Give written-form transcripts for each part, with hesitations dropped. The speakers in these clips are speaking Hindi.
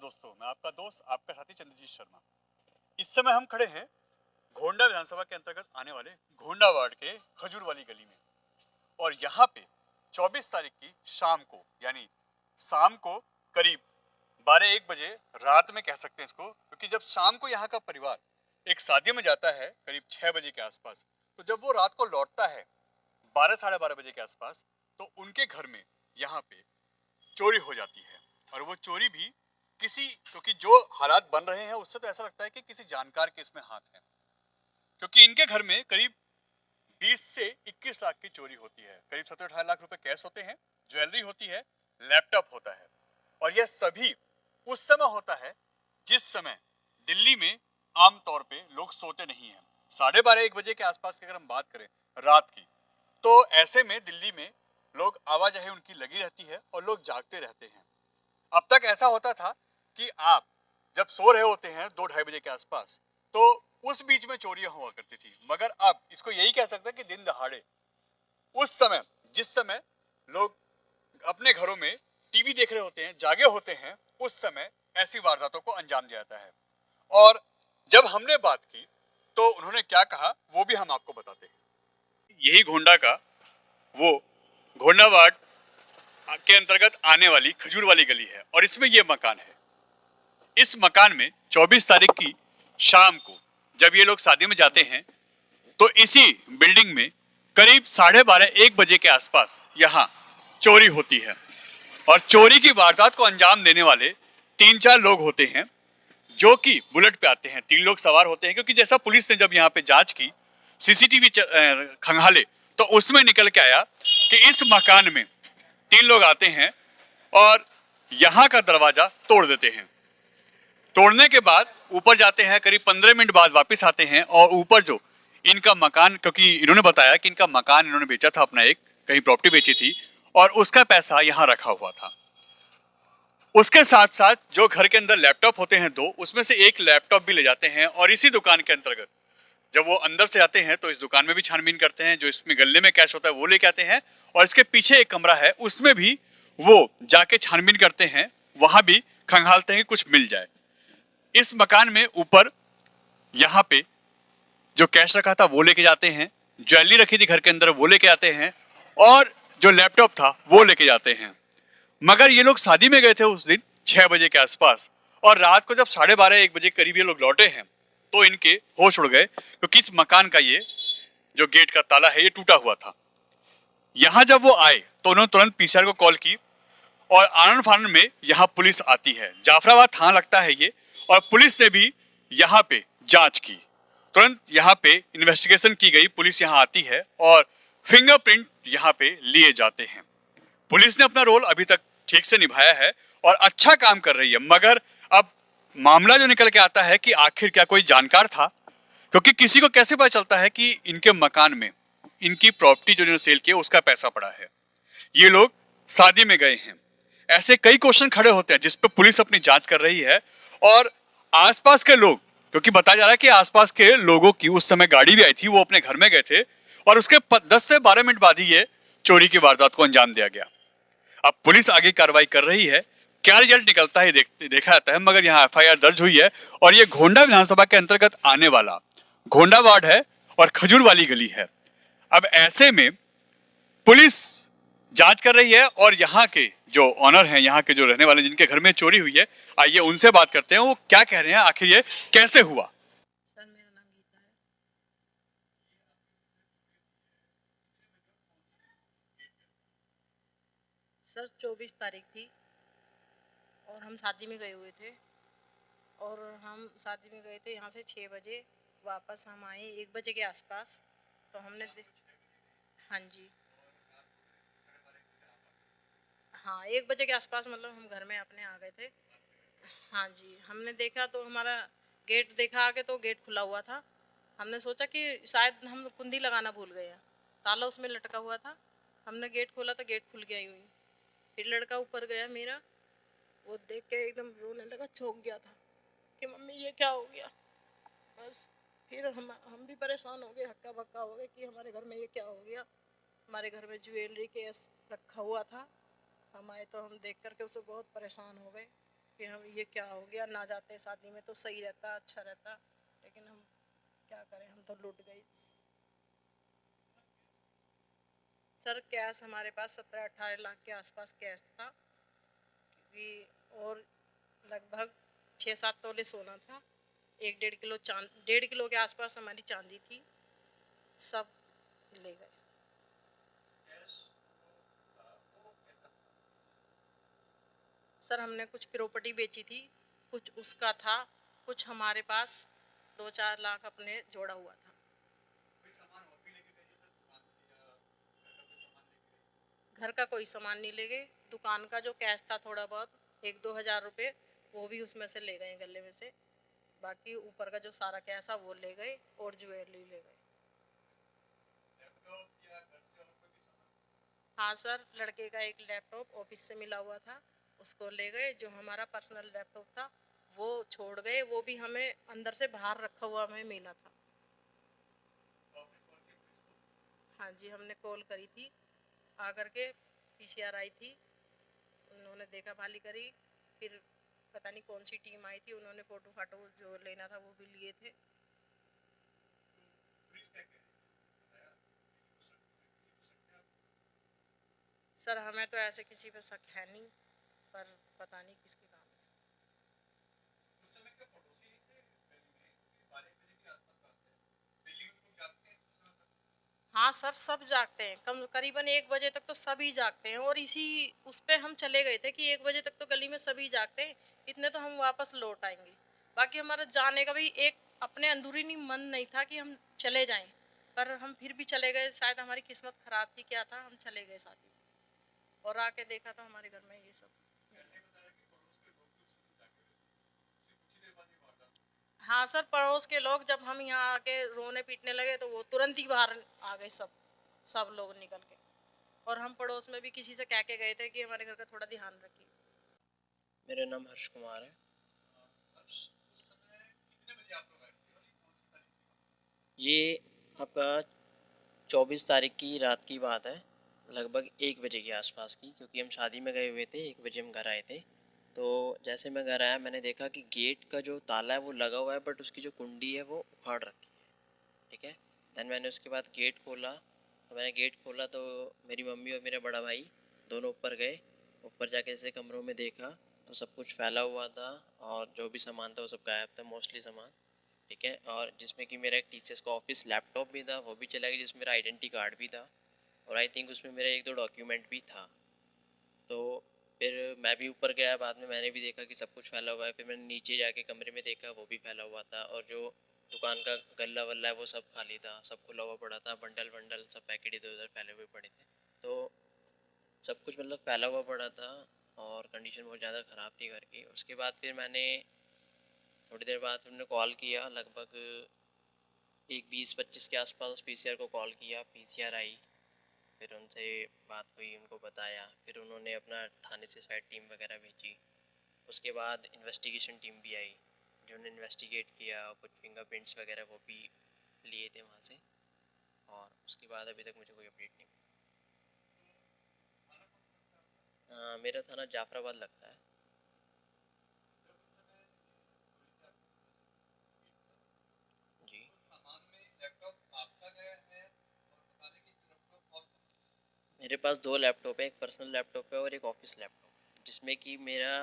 दोस्तों, मैं आपका दोस्त, आपका साथी चंद्रजीत शर्मा। इस समय हम खड़े हैं घोंडा विधानसभा के अंतर्गत आने वाले घोंडा वार्ड के खजूर वाली गली में। और यहाँ पे 24 तारीख की शाम को, यानी शाम को करीब 12-1 बजे, रात में कह सकते हैं इसको, क्योंकि जब शाम को यहाँ का परिवार एक शादी में जाता है करीब 6 बजे के आसपास, तो जब वो रात को लौटता है 12-12:30 बजे के आसपास, तो उनके घर में यहाँ पे चोरी हो जाती है। और वो चोरी भी क्योंकि जो हालात बन रहे हैं उससे तो ऐसा लगता है कि किसी जानकार के इसमें हाथ है, क्योंकि इनके घर में करीब 20 से 21 लाख की चोरी होती है। करीब 17-18 लाख रुपए कैश होते हैं, ज्वेलरी होती है, लैपटॉप होता है। और यह सभी उस समय होता है जिस समय दिल्ली में आमतौर पे लोग सोते नहीं हैं। 12:30-1 बजे के आसपास की अगर हम बात करें रात की, तो ऐसे में दिल्ली में लोग आवाजाही उनकी लगी रहती है और लोग जागते रहते हैं। अब तक ऐसा होता था कि आप जब सो रहे होते हैं 2-2:30 बजे के आसपास, तो उस बीच में चोरियां हुआ करती थी। मगर अब इसको यही कह सकते हैं कि दिन दहाड़े, उस समय जिस समय लोग अपने घरों में टीवी देख रहे होते हैं, जागे होते हैं, उस समय ऐसी वारदातों को अंजाम दिया जाता है। और जब हमने बात की तो उन्होंने क्या कहा वो भी हम आपको बताते हैं। यही घोंडा का वो घोंडा वार्ड के अंतर्गत आने वाली खजूर वाली गली है और इसमें ये मकान है। इस मकान में 24 तारीख की शाम को जब ये लोग शादी में जाते हैं, तो इसी बिल्डिंग में करीब 12:30-1 बजे के आसपास यहाँ चोरी होती है। और चोरी की वारदात को अंजाम देने वाले 3-4 लोग होते हैं जो कि बुलेट पे आते हैं। 3 लोग सवार होते हैं, क्योंकि जैसा पुलिस ने जब यहाँ पे जांच की, सीसीटीवी खंगाले, तो उसमें निकल के आया कि इस मकान में 3 लोग आते हैं और यहाँ का दरवाजा तोड़ देते हैं। तोड़ने के बाद ऊपर जाते हैं, करीब 15 मिनट बाद वापस आते हैं और ऊपर जो इनका मकान, क्योंकि इन्होंने बताया कि इनका मकान इन्होंने बेचा था, अपना एक कहीं प्रॉपर्टी बेची थी और उसका पैसा यहाँ रखा हुआ था। उसके साथ साथ जो घर के अंदर लैपटॉप होते हैं 2, उसमें से एक लैपटॉप भी ले जाते हैं। और इसी दुकान के अंतर्गत जब वो अंदर से आते हैं तो इस दुकान में भी छानबीन करते हैं, जो इसमें गल्ले में कैश होता है वो लेके आते हैं। और इसके पीछे एक कमरा है, उसमें भी वो जाके छानबीन करते हैं, वहां भी खंगालते हैं कि कुछ मिल जाए। इस मकान में ऊपर यहाँ पे जो कैश रखा था वो लेके जाते हैं, ज्वेलरी रखी थी घर के अंदर वो लेके आते हैं, और जो लैपटॉप था वो लेके जाते हैं। मगर ये लोग शादी में गए थे उस दिन 6 बजे के आसपास, और रात को जब 12:30-1 बजे करीब ये लोग लौटे हैं तो इनके होश उड़ गए, क्योंकि इस मकान का ये जो गेट का ताला है ये टूटा हुआ था। यहां जब वो आए तो उन्होंने तुरंत पीसीआर को कॉल की और आनन फानन में यहाँ पुलिस आती है। जाफराबाद थाना लगता है ये, और पुलिस ने भी यहाँ पे जांच की। तुरंत यहाँ पे इन्वेस्टिगेशन की गई, पुलिस यहाँ आती है और फिंगरप्रिंट यहाँ पे लिए जाते हैं। पुलिस ने अपना रोल अभी तक ठीक से निभाया है और अच्छा काम कर रही है। मगर अब मामला जो निकल के आता है कि आखिर क्या कोई जानकार था, क्योंकि किसी को कैसे पता चलता है कि इनके मकान में इनकी प्रॉपर्टी जो इन्होंने सेल की है उसका पैसा पड़ा है, ये लोग शादी में गए हैं। ऐसे कई क्वेश्चन खड़े होते हैं जिस पे पुलिस अपनी जांच कर रही है। और आसपास के लोग, क्योंकि बताया जा रहा है कि आसपास के लोगों की उस समय गाड़ी भी आई थी, वो अपने घर में गए थे और उसके 10 से 12 मिनट बाद ही ये चोरी की वारदात को अंजाम दिया गया। अब पुलिस आगे कार्रवाई कर रही है, क्या रिजल्ट निकलता है देखा जाता है। मगर यहाँ एफआईआर दर्ज हुई है और ये घोंडा विधानसभा के अंतर्गत आने वाला घोंडा वार्ड है और खजूर वाली गली है। अब ऐसे में पुलिस जांच कर रही है और यहाँ के जो ऑनर हैं, यहाँ के जो रहने वाले जिनके घर में चोरी हुई है, आइए उनसे बात करते हैं वो क्या कह रहे हैं, आखिर ये कैसे हुआ। सर, मेरा नाम गीता है। सर 24 तारीख थी और हम शादी में गए हुए थे, और हम शादी में गए थे यहाँ से 6 बजे, वापस हम आए 1 बजे के आसपास। तो हाँ जी, हाँ 1 बजे के आसपास, मतलब हम घर में अपने आ गए थे। हाँ जी, हमने देखा तो हमारा गेट देखा आके, तो गेट खुला हुआ था। हमने सोचा कि शायद हम कुंडी लगाना भूल गए हैं, ताला उसमें लटका हुआ था। हमने गेट खोला तो गेट खुल गया यूँ। फिर लड़का ऊपर गया मेरा, वो देख के एकदम रोने लगा, चौंक गया था कि मम्मी ये क्या हो गया। बस फिर हम भी परेशान हो गए, हक्का बक्का हो गए कि हमारे घर में ये क्या हो गया। हमारे घर में ज्वेलरी केस रखा हुआ था। हम आए तो हम देख करके उससे बहुत परेशान हो गए। कि हम ये क्या हो गया, ना जाते शादी में तो सही रहता, अच्छा रहता, लेकिन हम क्या करें, हम तो लूट गए। सर कैश हमारे पास 17-18 लाख के आसपास कैश था, क्योंकि और लगभग 6-7 तोले सोना था, 1-1.5 किलो 1.5 किलो के आसपास हमारी चांदी थी, सब ले गए। सर हमने कुछ प्रॉपर्टी बेची थी, कुछ उसका था, कुछ हमारे पास 2-4 लाख अपने जोड़ा हुआ था। घर का कोई सामान नहीं ले गए, दुकान का जो कैश था थोड़ा बहुत 1-2 हज़ार रुपये वो भी उसमें से ले गए गले में से, बाकी ऊपर का जो सारा कैश था वो ले गए और ज्वेलरी ले गए। हाँ सर, लड़के का एक लैपटॉप ऑफिस से मिला हुआ था, उसको ले गए। जो हमारा पर्सनल लैपटॉप था वो छोड़ गए, वो भी हमें अंदर से बाहर रखा हुआ हमें मिला था। हाँ जी, हमने कॉल करी थी, आकर के पीसीआर आई थी, उन्होंने देखा भाली करी, फिर पता नहीं कौन सी टीम आई थी, उन्होंने फोटो फाटो जो लेना था वो भी लिए थे। सर हमें तो ऐसे किसी पे शक है नहीं, पर पता नहीं किसके काम है। हाँ सर, सब जागते हैं, कम करीबन 1 बजे तक तो सभी जागते हैं, और इसी उस पे हम चले गए थे कि 1 बजे तक तो गली में सभी जागते हैं, इतने तो हम वापस लौट आएंगे। बाकी हमारा जाने का भी एक अपने अंदरूनी नहीं मन नहीं था कि हम चले जाएं, पर हम फिर भी चले गए, शायद हमारी किस्मत खराब थी, क्या था, हम चले गए शादी और आके देखा तो हमारे घर में ये सब। हाँ सर, पड़ोस के लोग जब हम यहाँ आके रोने पीटने लगे तो वो तुरंत ही बाहर आ गए, सब सब लोग निकल के, और हम पड़ोस में भी किसी से कह के गए थे कि हमारे घर का थोड़ा ध्यान रखिए। मेरा नाम हर्ष कुमार है। ये आपका 24 तारीख की रात की बात है, लगभग 1 बजे के आसपास की, क्योंकि हम शादी में गए हुए थे। 1 बजे हम घर आए थे। तो जैसे मैं घर आया मैंने देखा कि गेट का जो ताला है वो लगा हुआ है, बट उसकी जो कुंडी है वो उखाड़ रखी है। ठीक है। देन मैंने उसके बाद गेट खोला, तो मैंने गेट खोला तो मेरी मम्मी और मेरा बड़ा भाई दोनों ऊपर गए। ऊपर जाके जैसे कमरों में देखा तो सब कुछ फैला हुआ था, और जो भी सामान था वो सब गायब था, मोस्टली सामान। ठीक है। और जिसमें कि मेरा एक टीचर्स का ऑफिस लैपटॉप भी था, वो भी चला गया, जिसमें मेरा आइडेंटिटी कार्ड भी था, और आई थिंक उसमें मेरा 1-2 डॉक्यूमेंट भी था। तो फिर मैं भी ऊपर गया, बाद में मैंने भी देखा कि सब कुछ फैला हुआ है। फिर मैंने नीचे जाके कमरे में देखा, वो भी फैला हुआ था, और जो दुकान का गल्ला वल्ला है वो सब खाली था, सब खुला हुआ पड़ा था, बंडल बंडल सब पैकेट इधर उधर फैले हुए पड़े थे। तो सब कुछ मतलब फैला हुआ पड़ा था, और कंडीशन बहुत ज़्यादा ख़राब थी घर की। उसके बाद फिर मैंने थोड़ी देर बाद उन्होंने कॉल किया, लगभग 1:20-25 के आसपास पीसीआर को कॉल किया। पीसीआर आई, फिर उनसे बात हुई, उनको बताया, फिर उन्होंने अपना थाने से साइड टीम वगैरह भेजी। उसके बाद इन्वेस्टिगेशन टीम भी आई, जिन्होंने इन्वेस्टिगेट किया, कुछ फिंगरप्रिंट्स वगैरह वो भी लिए थे वहाँ से। और उसके बाद अभी तक मुझे कोई अपडेट नहीं मिला। मेरा थाना जाफराबाद लगता है। जी। मेरे पास 2 लैपटॉप है, एक पर्सनल लैपटॉप है और एक ऑफिस लैपटॉप, जिसमें कि मेरा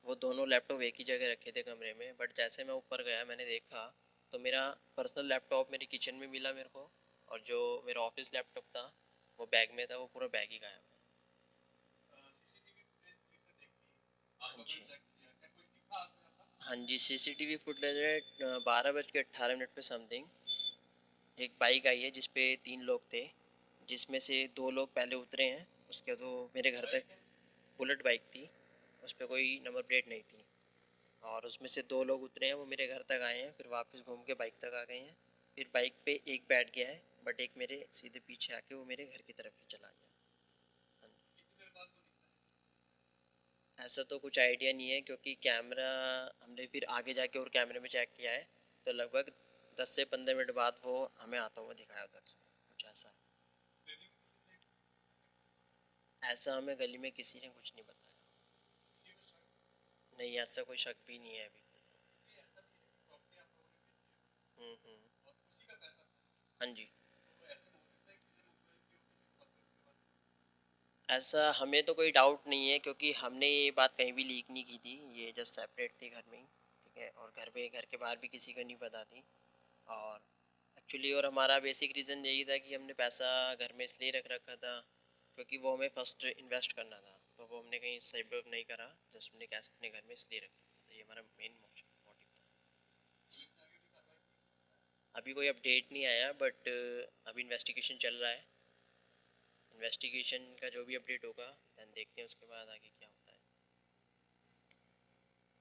वो दोनों लैपटॉप एक ही जगह रखे थे कमरे में। बट जैसे मैं ऊपर गया मैंने देखा तो मेरा पर्सनल लैपटॉप मेरी किचन में मिला मेरे को, और जो मेरा ऑफिस लैपटॉप था वो बैग में था, वो पूरा बैग ही गायब है। हाँ जी। हाँ जी, सीसीटीवी फुटेज है। 12:18 पे समथिंग एक बाइक आई है जिसपे 3 लोग थे, जिसमें से 2 लोग पहले उतरे हैं। उसके तो मेरे घर तक बुलेट बाइक थी, उस पर कोई नंबर प्लेट नहीं थी, और उसमें से 2 लोग उतरे हैं, वो मेरे घर तक आए हैं, फिर वापस घूम के बाइक तक आ गए हैं। फिर बाइक पे एक बैठ गया है, बट एक मेरे सीधे पीछे आके वो मेरे घर की तरफ ही चला गया। हाँ जी। ऐसा तो कुछ आइडिया नहीं है, क्योंकि कैमरा हमने फिर आगे जाके और कैमरे में चेक किया है, तो लगभग 10 से 15 मिनट बाद वो हमें आता हुआ दिखाया उधर से, कुछ ऐसा। ऐसा हमें गली में किसी ने कुछ नहीं बताया। नहीं, ऐसा कोई शक भी नहीं है अभी। हम्म। हाँ जी। ऐसा हमें तो कोई डाउट नहीं है, क्योंकि हमने ये बात कहीं भी लीक नहीं की थी, ये जस्ट सेपरेट थी घर में ही, ठीक है, और घर के बाहर भी किसी को नहीं पता थी। और एक्चुअली और हमारा बेसिक रीज़न यही था कि हमने पैसा घर में इसलिए रख रखा था क्योंकि वो हमें फर्स्ट इन्वेस्ट करना था, तो वो हमने कहीं सेव नहीं करा, जस्ट हमने कैश अपने घर में इसलिए रख रखा था, ये हमारा मेन मोटिव था। अभी कोई अपडेट नहीं आया, बट अभी इन्वेस्टिगेशन चल रहा है। इन्वेस्टिगेशन का जो भी अपडेट होगा दैन देखते हैं उसके बाद आगे क्या